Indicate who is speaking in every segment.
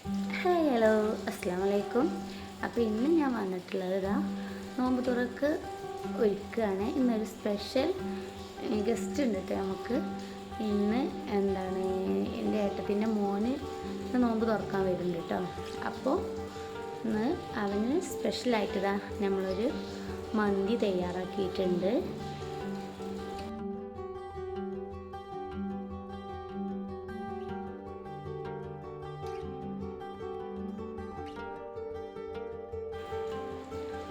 Speaker 1: Hello, അസ്സാം വലൈക്കും. അപ്പോൾ ഇന്ന് ഞാൻ വന്നിട്ടുള്ളത് നോമ്പ് തുറക്ക് ഒരുക്കുകയാണ്. ഇന്നൊരു സ്പെഷ്യൽ ഗസ്റ്റ് ഉണ്ട് കേട്ടോ. നമുക്ക് ഇന്ന് എൻ്റെ ഏട്ടത്തിൻ്റെ മോന് നോമ്പ് തുറക്കാൻ വരുന്നുണ്ട് കേട്ടോ. അപ്പോൾ ഇന്ന് അവന് സ്പെഷ്യലായിട്ട് നമ്മളൊരു മന്തി തയ്യാറാക്കിയിട്ടുണ്ട്.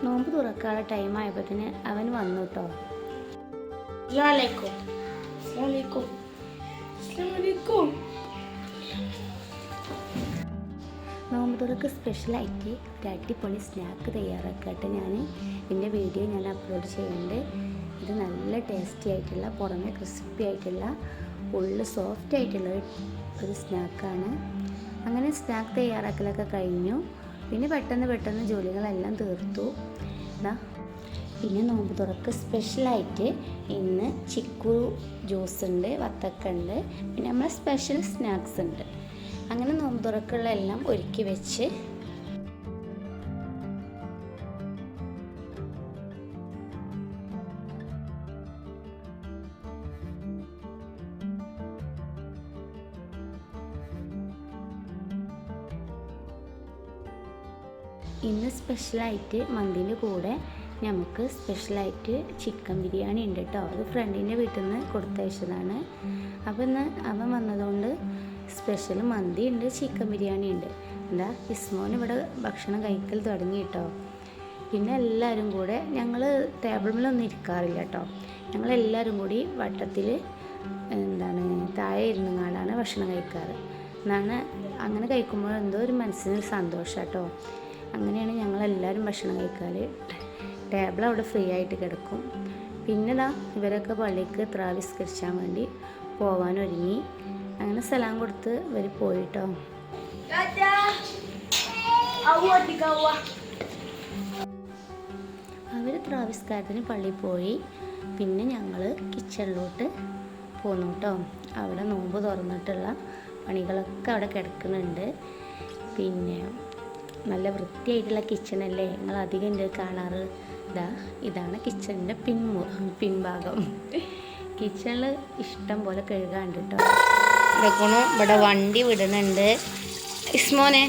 Speaker 1: നോമ്പ് തുറക്കാനുള്ള ടൈം ആയപ്പോഴത്തേന് അവൻ വന്നു കേട്ടോ. നോമ്പ് തുറക്ക് സ്പെഷ്യലായിട്ട് ഒരു അടിപൊളി സ്നാക്ക് തയ്യാറാക്കട്ടെ. എൻ്റെ വീഡിയോ ഞാൻ അപ്ലോഡ് ചെയ്യുന്നുണ്ട്. ഇത് നല്ല ടേസ്റ്റി ആയിട്ടുള്ള, പുറമെ ക്രിസ്പി ആയിട്ടുള്ള, ഉള്ളിൽ സോഫ്റ്റ് ആയിട്ടുള്ള ഒരു സ്നാക്കാണ്. അങ്ങനെ സ്നാക്ക് തയ്യാറാക്കലൊക്കെ കഴിഞ്ഞു. പിന്നെ പെട്ടെന്ന് ജോലികളെല്ലാം തീർത്തു. പിന്നെ നോമ്പ് തുറക്ക് സ്പെഷ്യലായിട്ട് ഇന്ന് ചിക്കു ജ്യൂസ് ഉണ്ട്, വത്തക്ക ഉണ്ട്, പിന്നെ നമ്മളെ സ്പെഷ്യൽ സ്നാക്സ് ഉണ്ട്. അങ്ങനെ നോമ്പ് തുറക്കുള്ള എല്ലാം ഒരുക്കി വെച്ച് ഇന്ന് സ്പെഷ്യലായിട്ട് മന്തിൻ്റെ കൂടെ നമുക്ക് സ്പെഷ്യലായിട്ട് ചിക്കൻ ബിരിയാണി ഉണ്ട് കേട്ടോ. അത് ഫ്രണ്ടിൻ്റെ വീട്ടിൽ നിന്ന് കൊടുത്തയച്ചതാണ്. അപ്പോൾ ഇന്ന് അവൻ വന്നതുകൊണ്ട് സ്പെഷ്യൽ മന്തി ഉണ്ട്, ചിക്കൻ ബിരിയാണി ഉണ്ട്. ഇസ്മോൻ ഇവിടെ ഭക്ഷണം കഴിക്കൽ തുടങ്ങി കേട്ടോ. പിന്നെ എല്ലാവരും കൂടെ, ഞങ്ങൾ ടേബിളിലൊന്നും ഇരിക്കാറില്ല കേട്ടോ. ഞങ്ങളെല്ലാവരും കൂടി വട്ടത്തിൽ താഴെ ഇരുന്നുകൊണ്ടാണ് ഭക്ഷണം കഴിക്കാറ്. അങ്ങനെ കഴിക്കുമ്പോൾ എന്തോ ഒരു മനസ്സിന് സന്തോഷം കേട്ടോ. അങ്ങനെയാണ് ഞങ്ങളെല്ലാവരും ഭക്ഷണം കഴിക്കാറ്. ടേബിൾ അവിടെ ഫ്രീ ആയിട്ട് കിടക്കും. പിന്നെ ഇവരൊക്കെ പള്ളിക്ക് ത്രാവിസ്കരിച്ചാൻ വേണ്ടി പോകാനൊരുങ്ങി. അങ്ങനെ സലാം കൊടുത്ത് ഇവർ പോയിട്ടോ. അവർ ത്രാവിസ്കാരത്തിന് പള്ളിയിൽ പോയി. പിന്നെ ഞങ്ങൾ കിച്ചണിലോട്ട് പോന്നു കേട്ടോ. അവിടെ നോമ്പ് തുറന്നിട്ടുള്ള പണികളൊക്കെ അവിടെ കിടക്കുന്നുണ്ട്. പിന്നെ നല്ല വൃത്തിയായിട്ടുള്ള കിച്ചണല്ലേ, നിങ്ങൾ അധികം ഉണ്ട് കാണാറ്. ഇതാണ് കിച്ചണിൻ്റെ പിൻഭാഗം. കിച്ചണിൽ ഇഷ്ടം പോലെ കഴുകാണ്ട് കേട്ടോ. ഇവിടെ വണ്ടി വിടുന്നുണ്ട്. ഇസ്മോനെ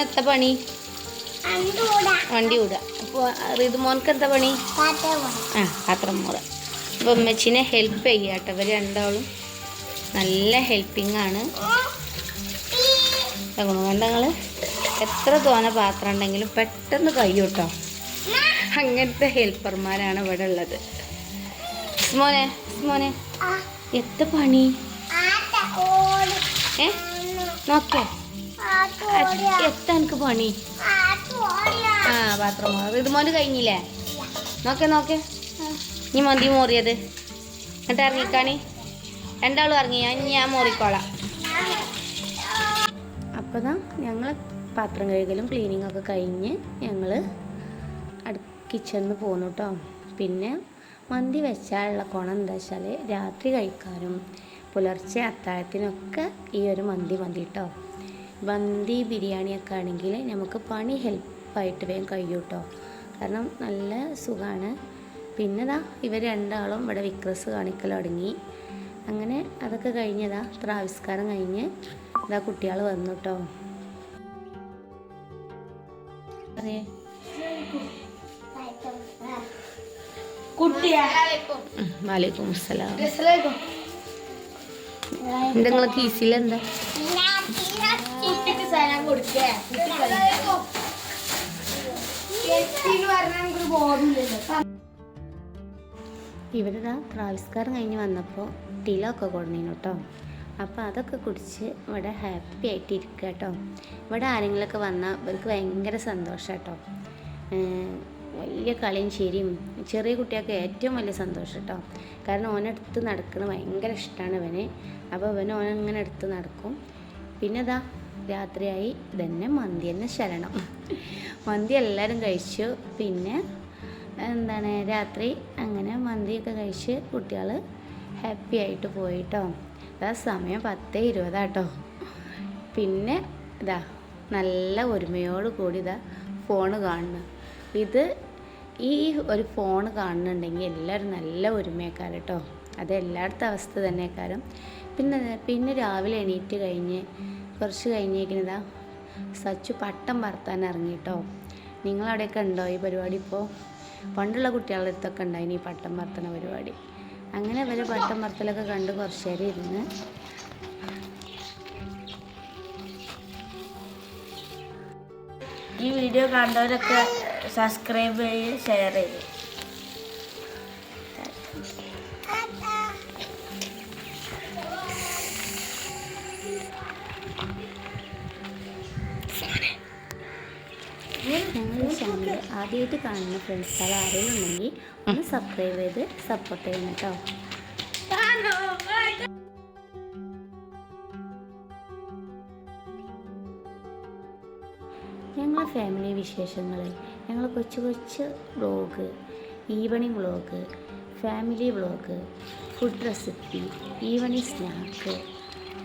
Speaker 1: എത്ര പണി? വണ്ടി വിടുക. അപ്പോൾ റിതുമോനക്ക് എന്താ പണി? പാത്രം മൂട. അപ്പോൾ അമ്മച്ചിനെ ഹെൽപ്പ് ചെയ്യുക കേട്ടോ. ഇവർ രണ്ടാളും നല്ല ഹെൽപ്പിംഗ് ആണ്. കണ്ടങ്ങൾ എത്ര തോനെ പാത്രം ഉണ്ടെങ്കിലും പെട്ടെന്ന് കഴിയും കേട്ടോ. അങ്ങനത്തെ ഹെൽപ്പർമാരാണ് ഇവിടെ ഉള്ളത്. സ്മോനെ എത്ര പണി? നോക്കേ എത്ര എനിക്ക് പണി? പാത്രം ഇത് മോന് കഴിഞ്ഞില്ലേ? നോക്കേ നീ മന്തി മോറിയത് എന്നിട്ട് ഇറങ്ങിക്കാണി. രണ്ടാളും ഇറങ്ങി, ഞാൻ മോറിക്കോളാം. അപ്പോൾ ഞങ്ങൾ പാത്രം കഴുകലും ക്ലീനിങ്ങൊക്കെ കഴിഞ്ഞ് ഞങ്ങൾ കിച്ചണിൽ നിന്ന് പോന്നു കേട്ടോ. പിന്നെ മന്തി വെച്ചാലുള്ള ഗുണം എന്താ വെച്ചാൽ രാത്രി കഴിക്കാനും പുലർച്ചെ അത്താഴത്തിനൊക്കെ ഈ ഒരു മന്തി കേട്ടോ. മന്തി ബിരിയാണിയൊക്കെ ആണെങ്കിൽ നമുക്ക് പണി ഹെൽപ്പായിട്ട് വേഗം കഴിയും കേട്ടോ. കാരണം നല്ല സുഖമാണ്. പിന്നെ ഇവർ രണ്ടാളും ഇവിടെ വിക്രസ് കാണിക്കൽ തുടങ്ങി. അങ്ങനെ അതൊക്കെ കഴിഞ്ഞതാ ത്രാവിസ്കാരം കഴിഞ്ഞ് കുട്ടികൾ വന്നു കേട്ടോ. വലൈക്കും അസ്സലാം. നിങ്ങളെ കീസിലെന്താ? ഇവിടെ ത്രാവിസ്കാരം കഴിഞ്ഞ് വന്നപ്പോൾ ടീലൊക്കെ കൊടുന്നീനു കേട്ടോ. അപ്പോൾ അതൊക്കെ കുടിച്ച് ഇവിടെ ഹാപ്പി ആയിട്ട് ഇരിക്കുക കേട്ടോ. ഇവിടെ ആരെങ്കിലുമൊക്കെ വന്നാൽ ഇവർക്ക് ഭയങ്കര സന്തോഷം കേട്ടോ. വലിയ കളിയും ചിരിയും. ചെറിയ കുട്ടികൾക്ക് ഏറ്റവും വലിയ സന്തോഷം കേട്ടോ. കാരണം ഓനെടുത്ത് നടക്കുന്നത് ഭയങ്കര ഇഷ്ടമാണ് ഇവന്. അപ്പോൾ ഓനങ്ങനെ എടുത്ത് നടക്കും. പിന്നെ രാത്രിയായി. ഇതന്നെ മന്തി തന്നെ ശരണം. മന്തി എല്ലാവരും കഴിച്ചു. പിന്നെ രാത്രി അങ്ങനെ മന്തിയൊക്കെ കഴിച്ച് കുട്ടികൾ ഹാപ്പി ആയിട്ട് പോയിട്ടോ. ഇതാ സമയം 10:20 കേട്ടോ. പിന്നെ ഇതാ നല്ല ഒരുമയോട് കൂടി ഇതാ ഫോണ് കാണുന്നു. ഈ ഒരു ഫോണ് കാണുന്നുണ്ടെങ്കിൽ എല്ലാവരും നല്ല ഒരുമയേക്കാരം കേട്ടോ. അത് എല്ലായിടത്തെ അവസ്ഥ തന്നെക്കാരം. പിന്നെ രാവിലെ എണീറ്റ് കഴിഞ്ഞ് കുറച്ച് കഴിഞ്ഞേക്കിനിതാ സച്ചു പട്ടം പറത്താൻ ഇറങ്ങി കേട്ടോ. നിങ്ങളവിടെയൊക്കെ ഉണ്ടോ ഈ പരിപാടി? ഇപ്പോൾ പണ്ടുള്ള കുട്ടികളുടെ അടുത്തൊക്കെ ഉണ്ടായിന് ഈ പട്ടം പറത്തുന്ന പരിപാടി. അങ്ങനെ ഇവർ പട്ടം പറത്തലൊക്കെ കണ്ട് കുറച്ച് നേരം ഇരുന്ന്
Speaker 2: ഈ വീഡിയോ കണ്ടവരൊക്കെ സബ്സ്ക്രൈബ് ചെയ്ത് ഷെയർ ചെയ്ത്.
Speaker 1: ഞങ്ങളുടെ ചാനൽ ആദ്യമായിട്ട് കാണുന്ന ഫ്രണ്ട്സുകൾ ആരെങ്കിലും ഉണ്ടെങ്കിൽ ഒന്ന് സബ്സ്ക്രൈബ് ചെയ്ത് സപ്പോർട്ട് ചെയ്യണം കേട്ടോ. ഞങ്ങളെ ഫാമിലി വിശേഷങ്ങൾ, ഞങ്ങൾ കൊച്ചു vlog, evening vlog, family vlog, food recipe, evening snack,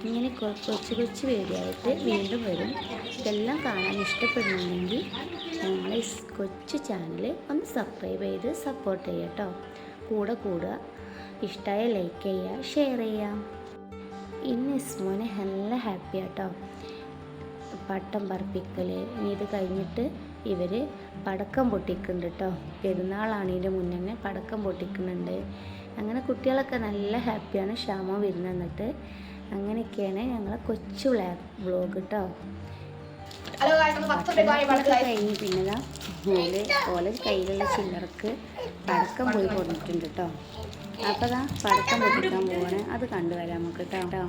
Speaker 1: ഇങ്ങനെ കൊച്ചു വീഡിയോ ആയിട്ട് വീണ്ടും വരും. ഇതെല്ലാം കാണാൻ ഇഷ്ടപ്പെടുന്നുണ്ടെങ്കിൽ ഞങ്ങളെ കൊച്ചു ചാനൽ ഒന്ന് സബ്സ്ക്രൈബ് ചെയ്ത് സപ്പോർട്ട് ചെയ്യുക കേട്ടോ. കൂടെ കൂടുക, ഇഷ്ടമായ ലൈക്ക് ചെയ്യുക, ഷെയർ ചെയ്യാം. ഇന്ന് ഇസ്മോനെ നല്ല ഹാപ്പി ആട്ടോ. പട്ടം പറപ്പിക്കൽ ഇനി ഇത് കഴിഞ്ഞിട്ട് ഇവർ പടക്കം പൊട്ടിക്കുന്നുണ്ട് കേട്ടോ. പെരുന്നാളാണ്, ഇതിൻ്റെ മുന്നേ തന്നെ പടക്കം പൊട്ടിക്കുന്നുണ്ട്. അങ്ങനെ കുട്ടികളൊക്കെ നല്ല ഹാപ്പിയാണ്. ക്ഷാമം വരുന്നിട്ട് അങ്ങനെയൊക്കെയാണ് ഞങ്ങളെ കൊച്ചു വ്ളോഗ് കേട്ടോ. കഴിഞ്ഞ് പിന്നെതാ ഓല കയ്യിലുള്ള ചില്ലറക്ക് പടക്കം പോയി കൊടുത്തിട്ടുണ്ട് കേട്ടോ. അപ്പോൾ അതാ പടക്കം പൊട്ടിക്കാൻ പോവാണ്, അത് കണ്ടുവരാം നമുക്ക് കേട്ടോ.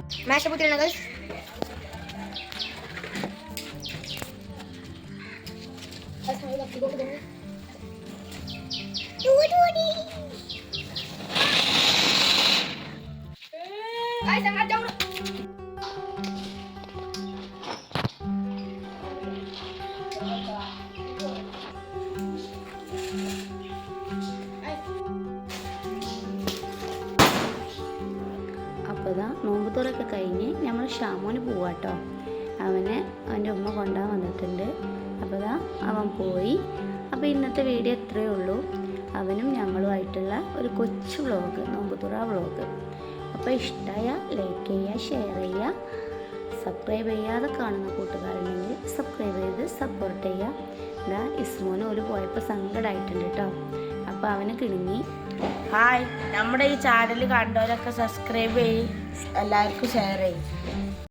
Speaker 1: അപ്പോൾ ഇതാ നോമ്പുതുറയൊക്കെ കഴിഞ്ഞ് നമ്മൾ ഷാമോന് പോവാട്ടോ. അവൻ്റെ ഉമ്മ കൊണ്ടുപോകാൻ വന്നിട്ടുണ്ട്. അപ്പോൾ ഇതാ അവൻ പോയി. അപ്പോൾ ഇന്നത്തെ വീഡിയോ ഇത്രയേ ഉള്ളൂ. അവനും ഞങ്ങളുമായിട്ടുള്ള ഒരു കൊച്ചു വ്ളോഗ്, നോമ്പുതുറ വ്ളോഗ്. അപ്പോൾ ഇഷ്ടമായ ലൈക്ക് ചെയ്യുക, ഷെയർ ചെയ്യുക, സബ്സ്ക്രൈബ് ചെയ്യാതെ കാണുന്ന കൂട്ടുകാരുണ്ടെങ്കിൽ സബ്സ്ക്രൈബ് ചെയ്ത് സപ്പോർട്ട് ചെയ്യുക. ഇതാ ഇസ്മോന് ഒരു പോയപ്പോൾ സങ്കടമായിട്ടുണ്ട് കേട്ടോ. അപ്പോൾ അവന് കിണുങ്ങി.
Speaker 2: ഹായ്, നമ്മുടെ ഈ ചാനൽ കണ്ടവരൊക്കെ സബ്സ്ക്രൈബ് ചെയ്യും, എല്ലാവർക്കും ഷെയർ ചെയ്യും.